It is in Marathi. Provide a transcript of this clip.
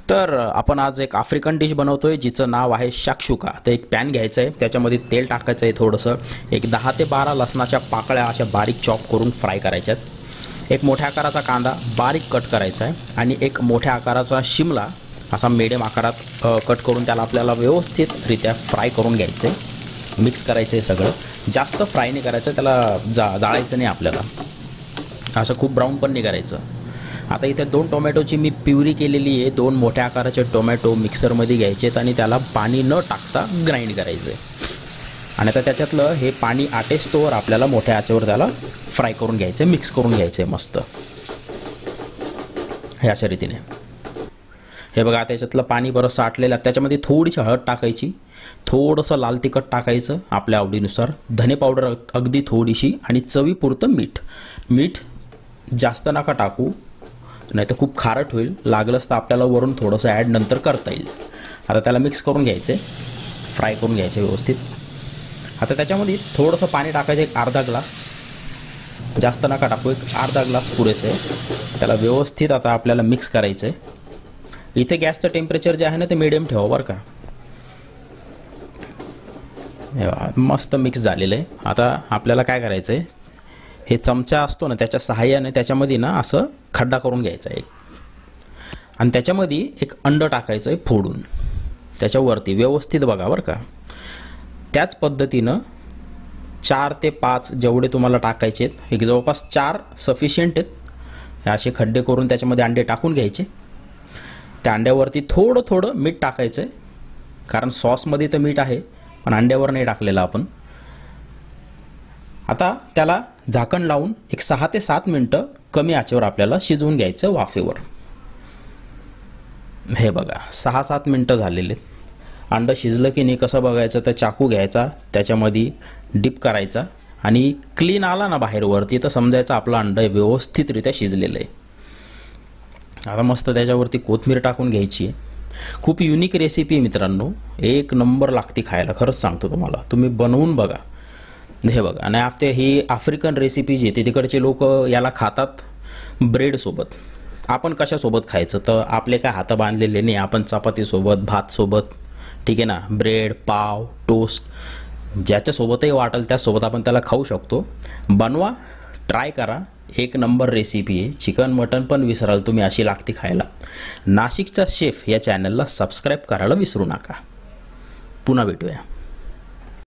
तर आपण आज एक आफ्रिकन डिश बनवतोय जिचं नाव आहे शाक्षुका। तर एक पॅन घ्यायचं आहे, त्याच्यामध्ये तेल टाकायचं आहे, थोडंसं एक 10 ते 12 लसणाच्या पाकळ्या अशा बारीक चॉप करून फ्राय करायच्यात। एक मोठ्या आकाराचा कांदा बारीक कट करायचा आहे आणि एक मोठ्या आकाराचा शिमला असा मीडियम आकारात कट करून त्याला आपल्याला व्यवस्थितरित्या फ्राय करून घ्यायचं आहे। मिक्स करायचं आहे सगळं, जास्त फ्राय नाही करायचं, त्याला जाळायचं नाही आपल्याला, असं खूप ब्राऊन पण नाही करायचं। आता इथे 2 टोमॅटोची मी प्युरी केलेली आहे। 2 मोठ्या आकाराचे टोमॅटो मिक्सरमध्ये घ्यायचेत आणि त्याला पाणी न टाकता ग्राइंड करायचं आहे। आणि आता त्याच्यातलं हे पाणी आटेस्तोवर आपल्याला मोठ्या आचेवर त्याला फ्राय करून घ्यायचं आहे, मिक्स करून घ्यायचं आहे मस्त हे अशा रीतीने। हे बघा त्याच्यातलं पाणी बरं साठलेलं, त्याच्यामध्ये थोडीशी हळद टाकायची, थोडंसं लाल तिखट टाकायचं आपल्या आवडीनुसार, धने पावडर अगदी थोडीशी आणि चवीपुरतं मीठ। मीठ जास्त नका टाकू, नाही तर खूप खारट होईल, लागलंच तर आपल्याला वरून थोडंसं ॲड नंतर करता येईल। आता त्याला मिक्स करून घ्यायचं आहे, फ्राय करून घ्यायचं व्यवस्थित। आता त्याच्यामध्ये थोडंसं पाणी टाकायचं, एक अर्धा ग्लास, जास्त नका टाकू, एक अर्धा ग्लास पुरेसं आहे। त्याला व्यवस्थित आता आपल्याला मिक्स करायचं आहे। इथे गॅसचं टेम्परेचर जे आहे ना ते मीडियम ठेवा बरं का। मस्त मिक्स झालेलं आहे। आता आपल्याला काय करायचं आहे, हे चमचा असतो ना त्याच्या सहाय्याने त्याच्यामध्ये ना असं खड्डा करून घ्यायचा आहे आणि त्याच्यामध्ये एक अंड टाकायचं आहे फोडून त्याच्यावरती, व्यवस्थित बघा बरं का। त्याच पद्धतीनं 4 ते 5 जेवढे तुम्हाला टाकायचे आहेत, एक जवळपास 4 सफिशियंट आहेत, असे खड्डे करून त्याच्यामध्ये अंडे टाकून घ्यायचे। त्या अंड्यावरती थोडं थोडं मीठ टाकायचं आहे, कारण सॉसमध्ये तर मीठ आहे पण अंड्यावर नाही टाकलेलं आपण। आता त्याला झाकण लावून एक 6 ते 7 मिनटं कमी आचेवर आपल्याला शिजवून घ्यायचं वाफेवर। हे बघा 6-7 मिनटं झालेले आहेत। अंडं शिजलं की नाही कसं बघायचं, तर चाकू घ्यायचा, त्याच्यामध्ये डिप करायचा आणि क्लीन आला ना बाहेर वरती तर समजायचं आपलं अंडं व्यवस्थितरित्या शिजलेलं आहे। आता मस्त त्याच्यावरती कोथिंबीर टाकून घ्यायची आहे। खूप युनिक रेसिपी मित्रांनो, एक नंबर लागते खायला, खरंच सांगतो तुम्हाला, तुम्ही बनवून बघा। हे बघा, आणि आता ही आफ्रिकन रेसिपी जी आहे तिकडचे लोक याला खातात ब्रेडसोबत। आपण कशासोबत खायचं, तर आपले काय हात बांधलेले नाही, आपण चपातीसोबत, भातसोबत, ठीक आहे ना, ब्रेड, पाव, टोस्ट, ज्याच्यासोबतही वाटेल त्यासोबत आपण त्याला खाऊ शकतो। बनवा, ट्राय करा, एक नंबर रेसिपी आहे। चिकन मटन पण विसराल तुम्ही, अशी लागते खायला। नाशिकचा शेफ या चॅनलला सबस्क्राईब करायला विसरू नका। पुन्हा भेटूया।